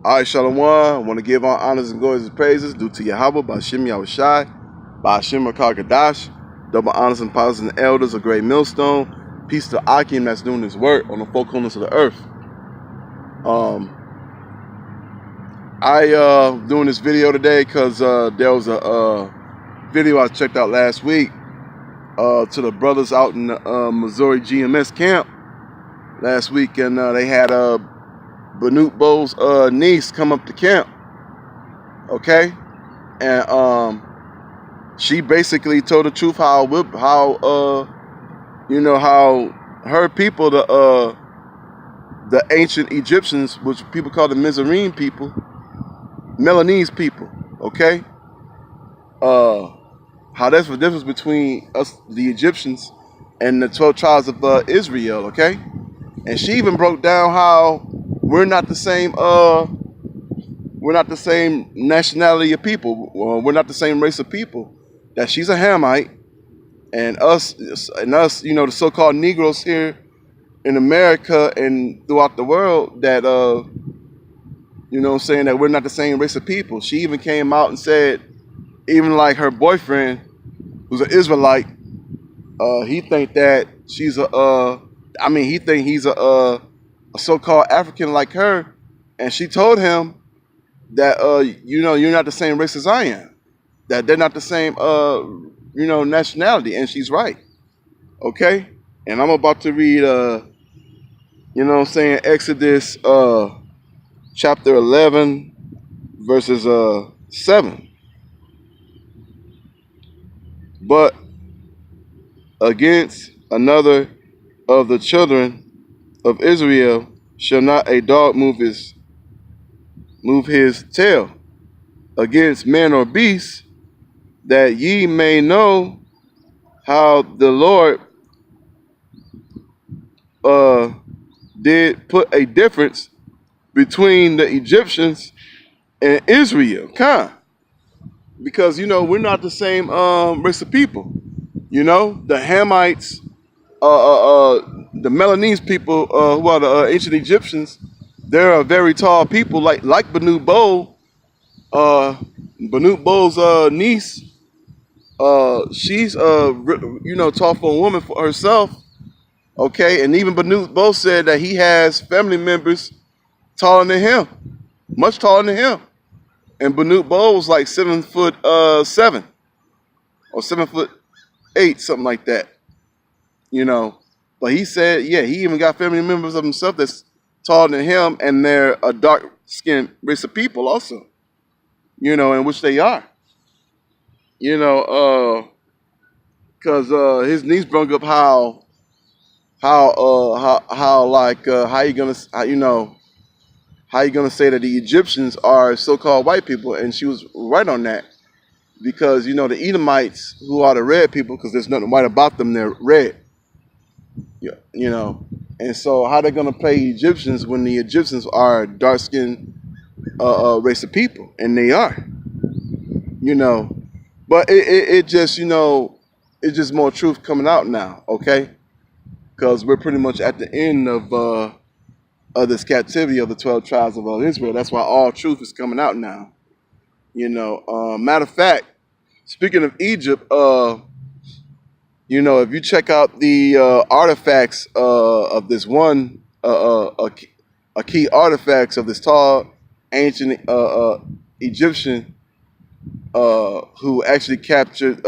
All right, Shalom. I want to give all honors and glories and praises due to Yahweh, Ba'Shem Yahushai, Ba'Shem Kadash, double honors and powers and elders, a great millstone. Peace to Akim that's doing his work on the four corners of the earth. I doing this video today because there was a video I checked out last week to the brothers out in the Missouri GMS camp last week, and they had Manute Bo's niece come up to camp, okay, and she basically told the truth how her people, the ancient Egyptians, which people call the Mizraim people, Melanese people, okay, how that's the difference between us, the Egyptians, and the 12 tribes of Israel, okay, and she even broke down how we're not the same nationality of people. We're not the same race of people. That she's a Hamite, and us, the so-called Negroes here in America and throughout the world, that saying that we're not the same race of people. She even came out and said, even like her boyfriend, who's an Israelite, he think that she's he think he's a so-called African like her, and she told him that you're not the same race as I am, that they're not the same nationality, and she's right, okay. And I'm about to read Exodus chapter 11 verses 7. But against another of the children of Israel shall not a dog move his tail against man or beast, that ye may know how the Lord did put a difference between the Egyptians and Israel. Because we're not the same race of people. The Hamites, the Melanese people, who are the ancient Egyptians, they're a very tall people, like Manute Bo. Manute Bo's niece, she's tall for a woman for herself, okay. And even Manute Bo said that he has family members taller than him, much taller than him. And Manute Bo was like 7'7" or 7'8", something like that, But he said, yeah, he even got family members of himself that's taller than him, and they're a dark-skinned race of people also, in which they are, because his niece brought up how you gonna say that the Egyptians are so-called white people, and she was right on that, because the Edomites, who are the red people, because there's nothing white about them, they're red. And so how they're gonna play Egyptians when the Egyptians are dark-skinned race of people, and they are, But it just it's just more truth coming out now, okay? Because we're pretty much at the end of this captivity of the 12 tribes of Israel. That's why all truth is coming out now. Matter of fact, speaking of Egypt, if you check out the artifacts of this one, a key artifacts of this tall ancient Egyptian who actually captured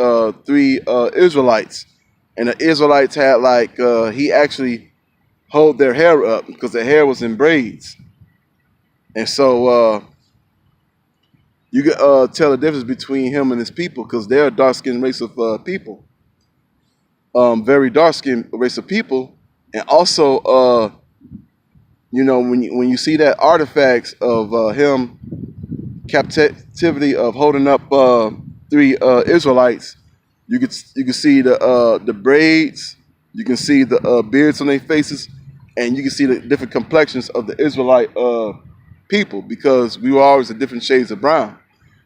3 Israelites, and the Israelites had he actually hold their hair up because their hair was in braids, and so you can tell the difference between him and his people, because they're a dark-skinned race of people. Very dark-skinned race of people, and also, when you see that artifacts of him captivity of holding up 3 Israelites, you can see the braids, you can see the beards on their faces, and you can see the different complexions of the Israelite people, because we were always in different shades of brown.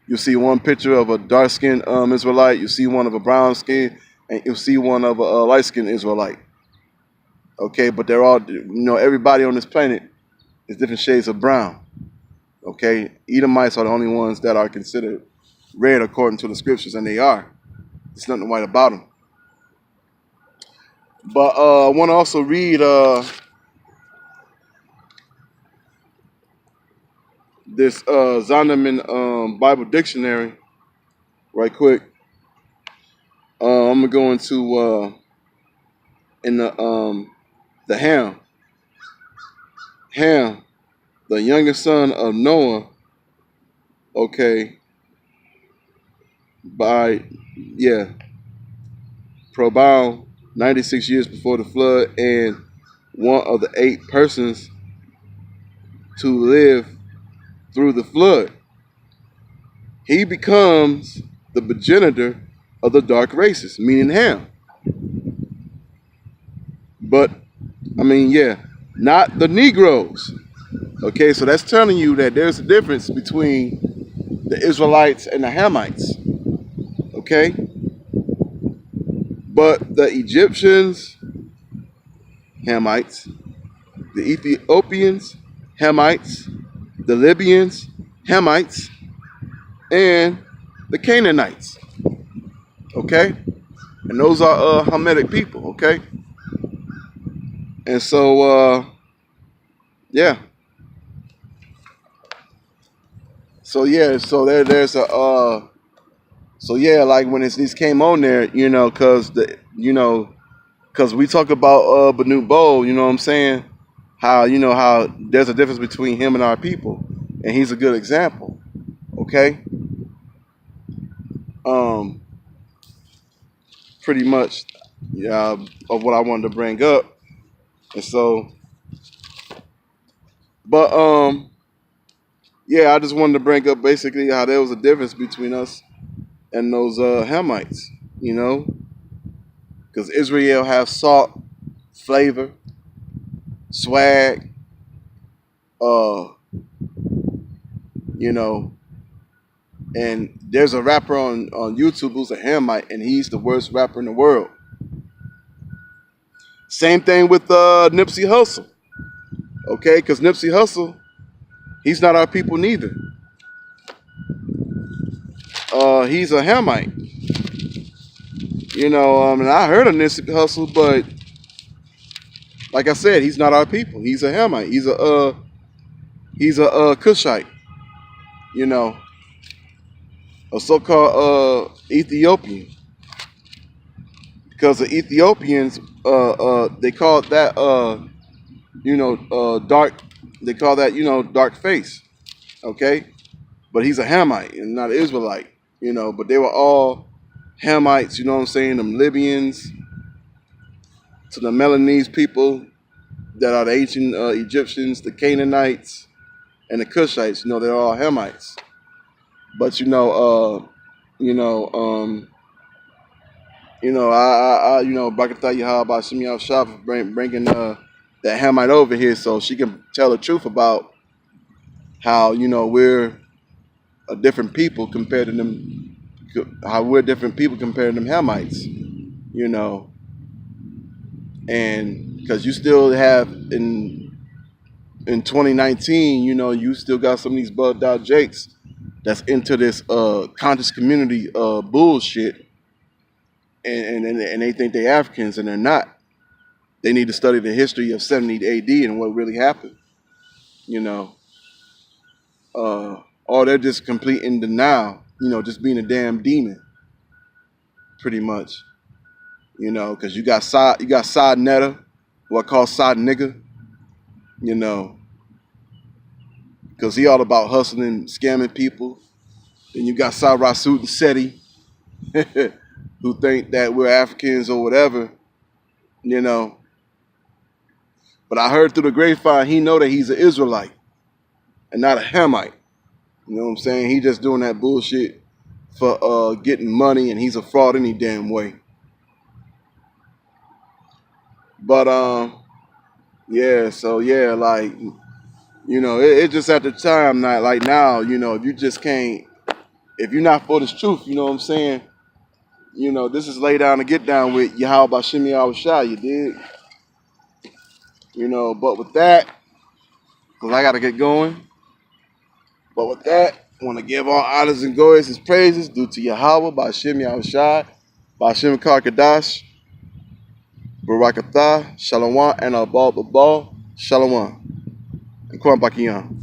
You'll see one picture of a dark-skinned Israelite, you'll see one of a brown skin, and you'll see one of a light-skinned Israelite. Okay, but they're all, everybody on this planet is different shades of brown. Okay, Edomites are the only ones that are considered red according to the scriptures, and they are. There's nothing white about them. But I want to also read this Zondervan Bible Dictionary right quick. I'm gonna go into in the Ham, the youngest son of Noah. Okay, by Probal 96 years before the flood, and one of the 8 persons to live through the flood. He becomes the progenitor of the dark races, meaning Ham. But I mean, not the Negroes. Okay, so that's telling you that there's a difference between the Israelites and the Hamites. Okay, but the Egyptians, Hamites, the Ethiopians, Hamites, the Libyans, Hamites, and the Canaanites. Okay, and those are Hamitic people. Okay, and so yeah. So there's a like when these came on there, because we talk about Manute Bowl, you know what I'm saying? How there's a difference between him and our people, and he's a good example. Okay, pretty much, of what I wanted to bring up, and so, but I just wanted to bring up basically how there was a difference between us and those Hamites, because Israel have salt, flavor, swag, you know, and there's a rapper on YouTube who's a Hamite, and he's the worst rapper in the world. Same thing with Nipsey Hussle, okay? Because Nipsey Hussle, he's not our people neither. He's a Hamite, and I heard of Nipsey Hussle, but like I said, he's not our people. He's a Hamite. He's a Cushite, a so-called Ethiopian. Because the Ethiopians, they call that, dark. They call that, dark face. Okay, but he's a Hamite and not an Israelite. But they were all Hamites. You know what I'm saying? Them Libyans to the Melanese people that are the ancient Egyptians, the Canaanites, and the Cushites. They're all Hamites. But I Bakatha Yahaba Shimei Shah bringing that Hamite over here so she can tell the truth about how we're a different people compared to them. How we're different people compared to them Hamites, and because you still have in 2019, you still got some of these bugged out jakes that's into this conscious community bullshit, and they think they're Africans and they're not. They need to study the history of 70 AD and what really happened, or they're just complete in denial, just being a damn demon, pretty much, because you got Sod Netta, what I call Sod Nigga, because he all about hustling, scamming people. Then you got Sod Rasut and Seti, who think that we're Africans or whatever, But I heard through the grapevine, he know that he's an Israelite and not a Hamite. You know what I'm saying? He just doing that bullshit for getting money, and he's a fraud any damn way. But like, it's just at the time, not like now, if you just can't, if you're not for this truth, you know what I'm saying? This is lay down to get down with Yahweh Shimei Shah, you dig? But with that, because I got to get going, But with that, I want to give all honors and glories and praises due to Yahweh, Ba'ashem Yahushai, Ba'ashem Karkadash, Barakatah, Shalom, and Abal Babal, Shalom, and Kwam Bakiyan.